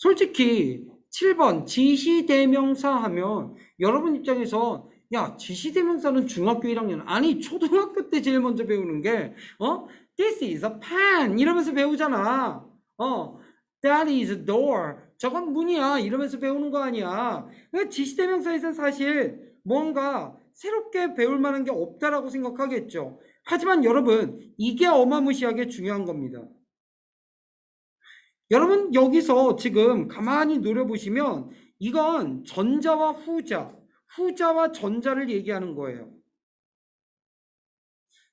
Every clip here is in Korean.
솔직히 7번 지시대명사 하면 여러분 입장에서 야, 지시대명사는 중학교 1학년 아니 초등학교 때 제일 먼저 배우는 게 This is a pen 이러면서 배우잖아. That is a door. 저건 문이야 이러면서 배우는 거 아니야. 그러니까 지시대명사에서는 사실 뭔가 새롭게 배울 만한 게 없다라고 생각하겠죠. 하지만 여러분 이게 어마무시하게 중요한 겁니다. 여러분 여기서 지금 가만히 노려보시면 이건 전자와 후자, 후자와 전자를 얘기하는 거예요.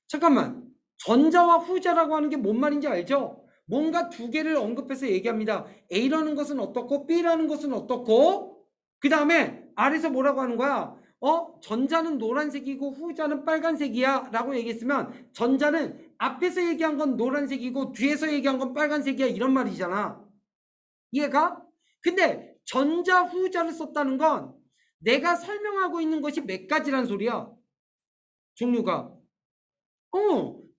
잠깐만, 전자와 후자라고 하는 게 뭔 말인지 알죠? 뭔가 두 개를 언급해서 얘기합니다. A라는 것은 어떻고 B라는 것은 어떻고 그 다음에 아래서 뭐라고 하는 거야? 전자는 노란색이고 후자는 빨간색이야 라고 얘기했으면 전자는 앞에서 얘기한 건 노란색이고 뒤에서 얘기한 건 빨간색이야 이런 말이잖아. 이해가? 근데 전자 후자를 썼다는 건 내가 설명하고 있는 것이 몇 가지란 소리야? 종류가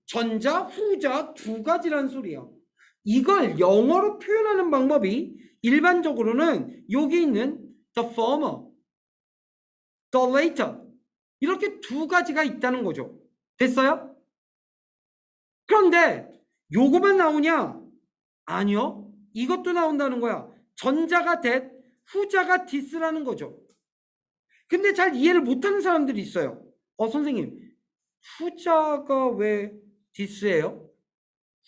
전자 후자 두 가지란 소리야. 이걸 영어로 표현하는 방법이 일반적으로는 여기 있는 the former, the later 이렇게 두 가지가 있다는 거죠. 됐어요? 그런데 요거만 나오냐? 아니요. 이것도 나온다는 거야. 전자가 that, 후자가 this라는 거죠. 근데 잘 이해를 못하는 사람들이 있어요. 선생님, 후자가 왜 this예요?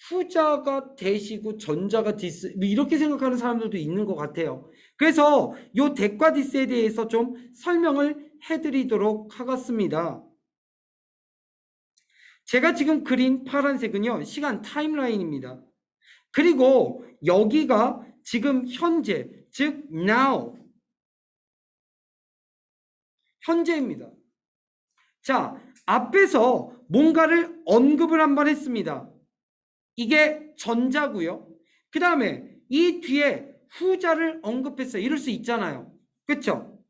후자가 that이고 전자가 this 이렇게 생각하는 사람들도 있는 것 같아요. 그래서 요 that과 this에 대해서 좀 설명을 해드리도록 하겠습니다. 제가 지금 그린 파란색은요, 시간 타임라인입니다. 그리고 여기가 지금 현재, 즉 now, 현재입니다. 자, 앞에서 뭔가를 언급을 한번 했습니다. 이게 전자고요. 그 다음에 이 뒤에 후자를 언급했어요. 이럴 수 있잖아요. 그렇죠?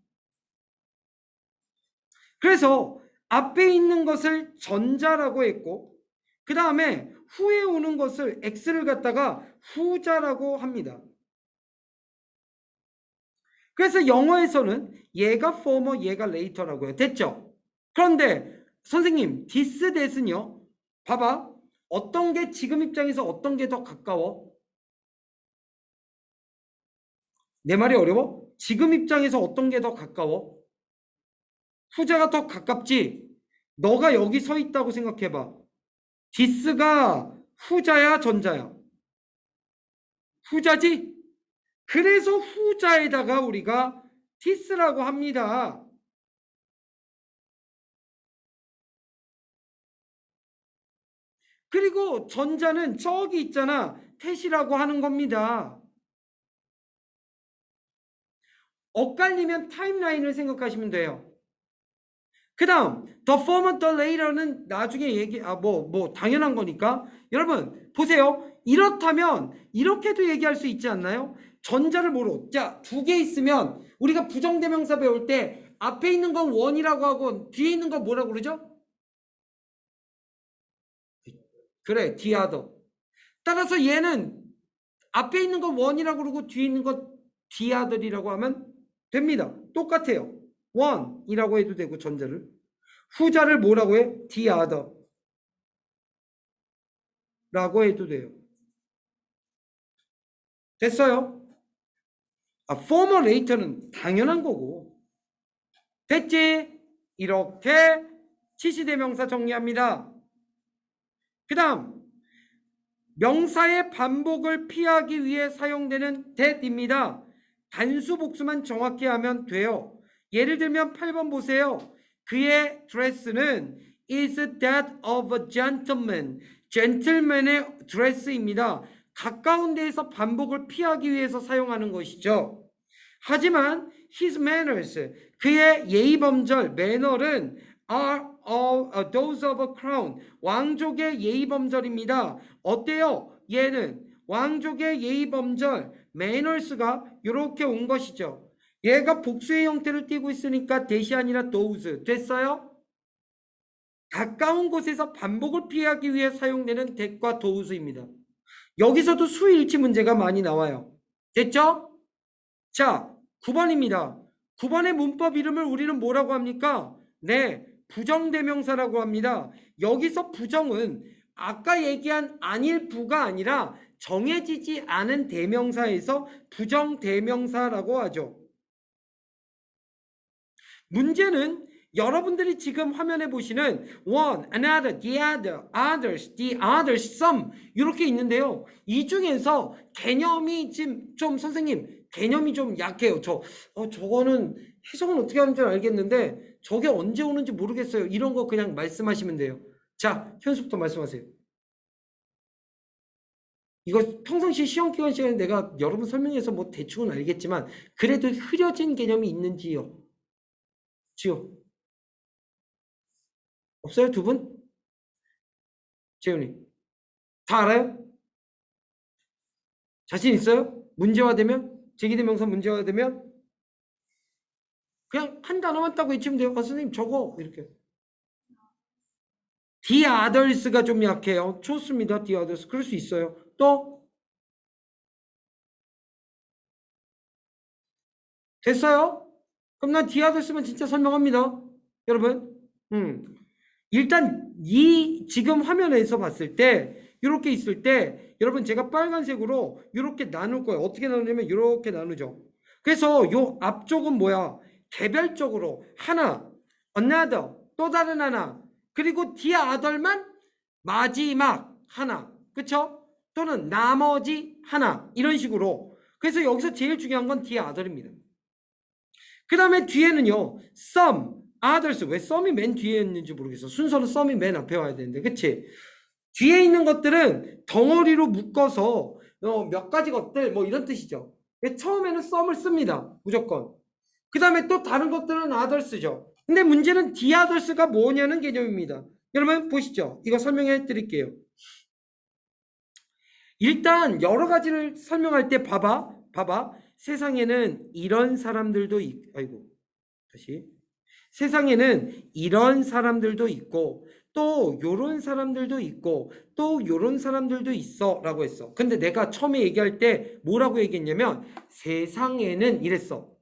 그래서 앞에 있는 것을 전자라고 했고 그 다음에 후에 오는 것을 X를 갖다가 후자라고 합니다. 그래서 영어에서는 얘가 former, 얘가 later라고 해요. 됐죠? 그런데 선생님, this, that은요? 봐봐. 어떤 게 지금 입장에서 어떤 게 더 가까워? 내 말이 어려워? 지금 입장에서 어떤 게 더 가까워? 후자가 더 가깝지? 너가 여기 서 있다고 생각해봐. this가 후자야, 전자야? 후자지? 그래서 후자에다가 우리가 this라고 합니다. 그리고 전자는 저기 있잖아. that이라고 하는 겁니다. 엇갈리면 타임라인을 생각하시면 돼요. 그 다음 the former, the later는 나중에 당연한 거니까 여러분 보세요. 이렇다면 이렇게도 얘기할 수 있지 않나요? 전자를 뭐로? 자, 두 개 있으면 우리가 부정대명사 배울 때 앞에 있는 건 원이라고 하고 뒤에 있는 건 뭐라고 그러죠? 그래, the other. 따라서 얘는 앞에 있는 건 원이라고 그러고 뒤에 있는 건 the other이라고 하면 됩니다. 똑같아요. 원이라고 해도 되고 전자를. 후자를 뭐라고 해? the other 라고 해도 돼요. 됐어요? former, later는 당연한 거고. 됐지? 이렇게 지시대명사 정리합니다. 그 다음 명사의 반복을 피하기 위해 사용되는 that입니다. 단수 복수만 정확히 하면 돼요. 예를 들면 8번 보세요. 그의 드레스는 is that of a gentleman. 젠틀맨의 드레스입니다. 가까운 데에서 반복을 피하기 위해서 사용하는 것이죠. 하지만 his manners, 그의 예의범절, 매너는 are those of a crown, 왕족의 예의범절입니다. 어때요? 얘는 왕족의 예의범절, manners가 이렇게 온 것이죠. 얘가 복수의 형태를 띠고 있으니까 that이 아니라 those. 됐어요? 가까운 곳에서 반복을 피하기 위해 사용되는 that과 those입니다. 여기서도 수일치 문제가 많이 나와요. 됐죠? 자, 9번입니다. 9번의 문법 이름을 우리는 뭐라고 합니까? 네, 부정대명사라고 합니다. 여기서 부정은 아까 얘기한 안일부가 아니라 정해지지 않은 대명사에서 부정대명사라고 하죠. 문제는 여러분들이 지금 화면에 보시는 one, another, the other, others, the others, some 이렇게 있는데요. 이 중에서 개념이 지금 좀 선생님 개념이 좀 약해요. 저거는 해석은 어떻게 하는지 알겠는데 저게 언제 오는지 모르겠어요. 이런 거 그냥 말씀하시면 돼요. 자, 현숙부터 말씀하세요. 이거 평상시 시험 기간 시간에 내가 여러분 설명해서 뭐 대충은 알겠지만 그래도 흐려진 개념이 있는지요? 지요? 없어요? 두 분? 재훈이. 다 알아요? 자신 있어요? 문제화되면? 제기대명사 문제화되면? 그냥 한 단어만 따고 외치면 돼요. 선생님 저거 이렇게. The others가 좀 약해요. 좋습니다. The others. 그럴 수 있어요. 또 됐어요? 그럼 난 The others만 진짜 설명합니다. 여러분. 일단 이 지금 화면에서 봤을 때 이렇게 있을 때 여러분 제가 빨간색으로 이렇게 나눌 거예요. 어떻게 나누냐면 이렇게 나누죠. 그래서 요 앞쪽은 뭐야? 개별적으로 하나, another, 또 다른 하나, 그리고 the other만 마지막 하나, 그쵸? 또는 나머지 하나 이런 식으로. 그래서 여기서 제일 중요한 건 the other입니다. 그 다음에 뒤에는요, some, others. 왜 some이 맨 뒤에 있는지 모르겠어. 순서는 some이 맨 앞에 와야 되는데, 그치? 뒤에 있는 것들은 덩어리로 묶어서 몇 가지 것들 뭐 이런 뜻이죠. 처음에는 some을 씁니다. 무조건. 그 다음에 또 다른 것들은 others죠. 근데 문제는 the others가 뭐냐는 개념입니다. 여러분 보시죠. 이거 설명해 드릴게요. 일단 여러 가지를 설명할 때 봐봐. 세상에는 이런 사람들도 아이고 다시. 세상에는 이런 사람들도 있고 또 요런 사람들도 있고 또 요런 사람들도 있어 라고 했어. 근데 내가 처음에 얘기할 때 뭐라고 얘기했냐면 세상에는 이랬어.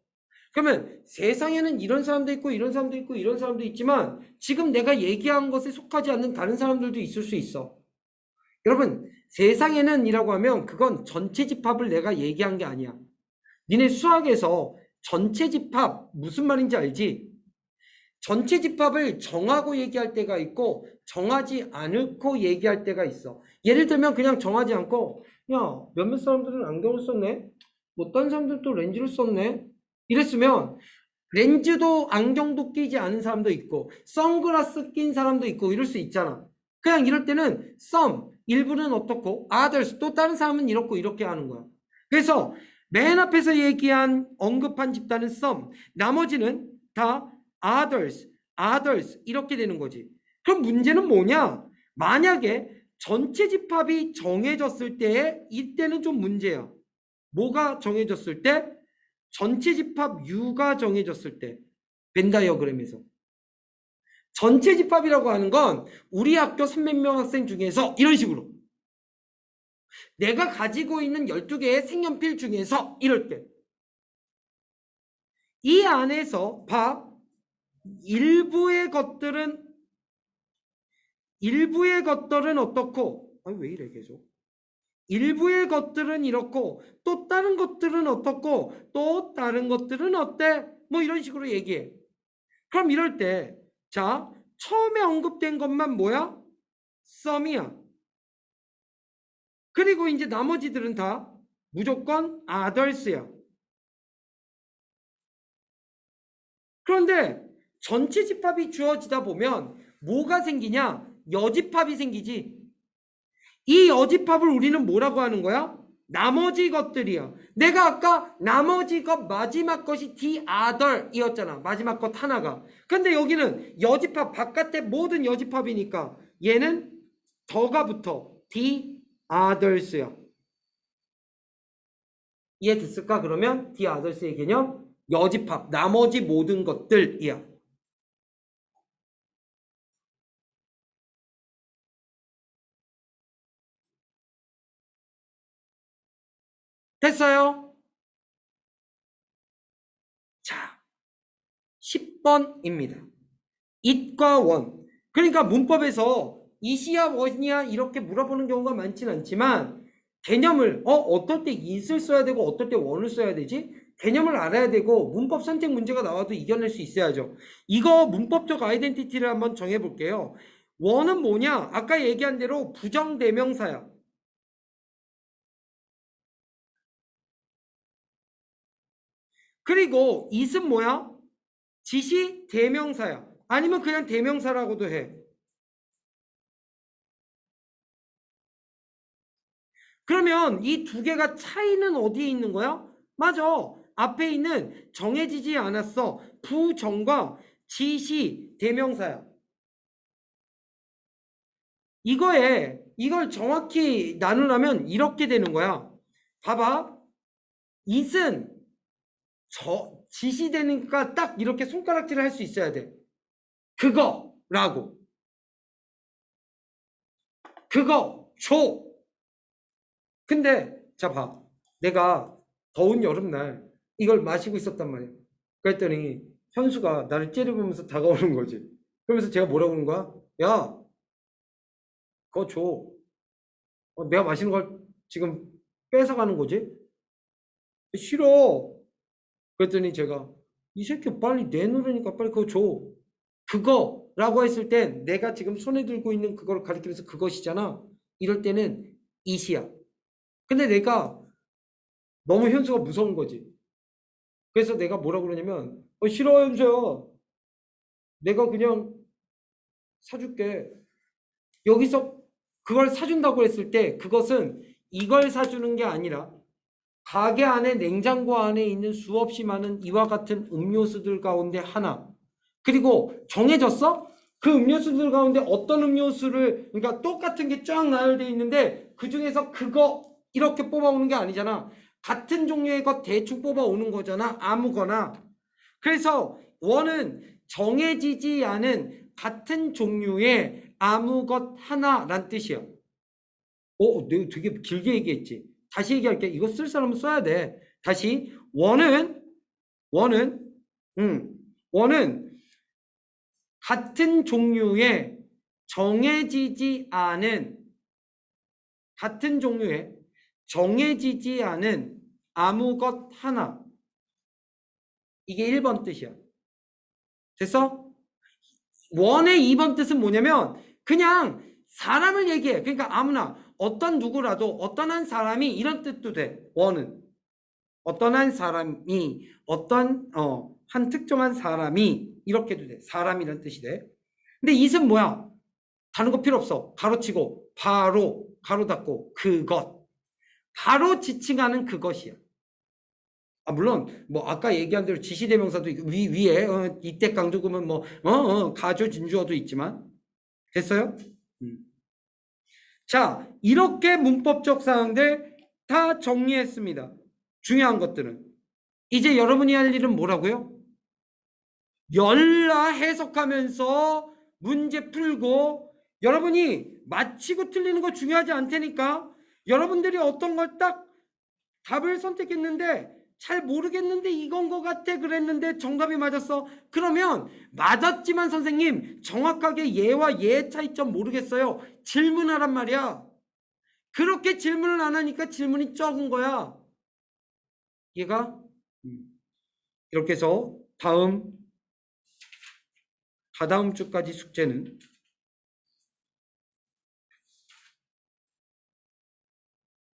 그러면 세상에는 이런 사람도 있고 이런 사람도 있고 이런 사람도 있지만 지금 내가 얘기한 것에 속하지 않는 다른 사람들도 있을 수 있어. 여러분 세상에는 이라고 하면 그건 전체 집합을 내가 얘기한 게 아니야. 니네 수학에서 전체 집합 무슨 말인지 알지? 전체 집합을 정하고 얘기할 때가 있고 정하지 않고 얘기할 때가 있어. 예를 들면 그냥 정하지 않고 야 몇몇 사람들은 안경을 썼네. 어떤 사람들은 또 렌즈를 썼네. 이랬으면 렌즈도 안경도 끼지 않은 사람도 있고 선글라스 낀 사람도 있고 이럴 수 있잖아. 그냥 이럴 때는 some 일부는 어떻고 others 또 다른 사람은 이렇고 이렇게 하는 거야. 그래서 맨 앞에서 얘기한 언급한 집단은 some 나머지는 다 others 이렇게 되는 거지. 그럼 문제는 뭐냐? 만약에 전체 집합이 정해졌을 때에 이때는 좀 문제야. 뭐가 정해졌을 때? 전체 집합 U가 정해졌을 때 벤 다이어그램에서 전체 집합이라고 하는 건 우리 학교 300명 학생 중에서 이런 식으로 내가 가지고 있는 12개의 색연필 중에서 이럴 때 이 안에서 봐 일부의 것들은 어떻고 아니 왜 이래 계속 일부의 것들은 이렇고 또 다른 것들은 어떻고 또 다른 것들은 어때 뭐 이런 식으로 얘기해. 그럼 이럴 때 자 처음에 언급된 것만 뭐야 some이야. 그리고 이제 나머지들은 다 무조건 others야. 그런데 전체 집합이 주어지다 보면 뭐가 생기냐 여집합이 생기지. 이 여집합을 우리는 뭐라고 하는 거야? 나머지 것들이야. 내가 아까 나머지 것 마지막 것이 the other 이었잖아. 마지막 것 하나가. 근데 여기는 여집합 바깥에 모든 여집합이니까 얘는 더가 붙어. the others야. 이해됐을까? 그러면 the others의 개념 여집합 나머지 모든 것들이야. 됐어요? 1번입니다. it과 원. 그러니까 문법에서 it이야 원이야 이렇게 물어보는 경우가 많지는 않지만 개념을 어떨 때 it을 써야 되고 어떨 때 원을 써야 되지? 개념을 알아야 되고 문법 선택 문제가 나와도 이겨낼 수 있어야죠. 이거 문법적 아이덴티티를 한번 정해볼게요. 원은 뭐냐? 아까 얘기한 대로 부정대명사야. 그리고 it은 뭐야? 지시 대명사야. 아니면 그냥 대명사라고도 해. 그러면 이 두 개가 차이는 어디에 있는 거야? 맞아. 앞에 있는 정해지지 않았어. 부정과 지시 대명사야. 이걸 정확히 나누려면 이렇게 되는 거야. 봐봐. it은 지시되니까 딱 이렇게 손가락질을 할 수 있어야 돼. 그거라고. 그거 줘. 근데 자 봐. 내가 더운 여름날 이걸 마시고 있었단 말이야. 그랬더니 현수가 나를 째려보면서 다가오는 거지. 그러면서 제가 뭐라고 하는 거야? 야, 그거 줘. 내가 마시는 걸 지금 뺏어가는 거지? 싫어. 그랬더니 제가 이 새끼 빨리 내놓으니까 빨리 그거 줘. 그거라고 했을 땐 내가 지금 손에 들고 있는 그걸 가리키면서 그것이잖아. 이럴 때는 이시야. 근데 내가 너무 현수가 무서운 거지. 그래서 내가 뭐라고 그러냐면 싫어 현수야. 내가 그냥 사줄게. 여기서 그걸 사준다고 했을 때 그것은 이걸 사주는 게 아니라 가게 안에 냉장고 안에 있는 수없이 많은 이와 같은 음료수들 가운데 하나. 그리고 정해졌어? 그 음료수들 가운데 어떤 음료수를 그러니까 똑같은 게 쫙 나열되어 있는데 그 중에서 그거 이렇게 뽑아오는 게 아니잖아. 같은 종류의 것 대충 뽑아오는 거잖아. 아무거나. 그래서 원은 정해지지 않은 같은 종류의 아무 것 하나란 뜻이야. 내가 되게 길게 얘기했지. 다시 얘기할게. 이거 쓸 사람은 써야 돼. 다시 원은 원은 같은 종류의 정해지지 않은 같은 종류의 정해지지 않은 아무 것 하나. 이게 1번 뜻이야. 됐어? 원의 2번 뜻은 뭐냐면 그냥 사람을 얘기해. 그러니까 아무나 어떤 누구라도 어떤 한 사람이 이런 뜻도 돼. 원은 어떤 한 사람이 어떤 한 특정한 사람이 이렇게도 돼. 사람이란 뜻이 돼. 근데 it은 뭐야? 다른 거 필요 없어. 가로치고 바로 가로 닫고 그것. 바로 지칭하는 그것이야. 물론 뭐 아까 얘기한 대로 지시대명사도 위에 이때 강조금은 뭐 가조 진주어도 있지만 됐어요? 자, 이렇게 문법적 사항들 다 정리했습니다. 중요한 것들은 이제 여러분이 할 일은 뭐라고요? 열라 해석하면서 문제 풀고 여러분이 맞히고 틀리는 거 중요하지 않다니까. 여러분들이 어떤 걸 딱 답을 선택했는데 잘 모르겠는데 이건 것 같아 그랬는데 정답이 맞았어. 그러면 맞았지만 선생님 정확하게 얘와 얘의 차이점 모르겠어요. 질문하란 말이야. 그렇게 질문을 안 하니까 질문이 적은 거야. 얘가 이렇게 해서 다다음 주까지 숙제는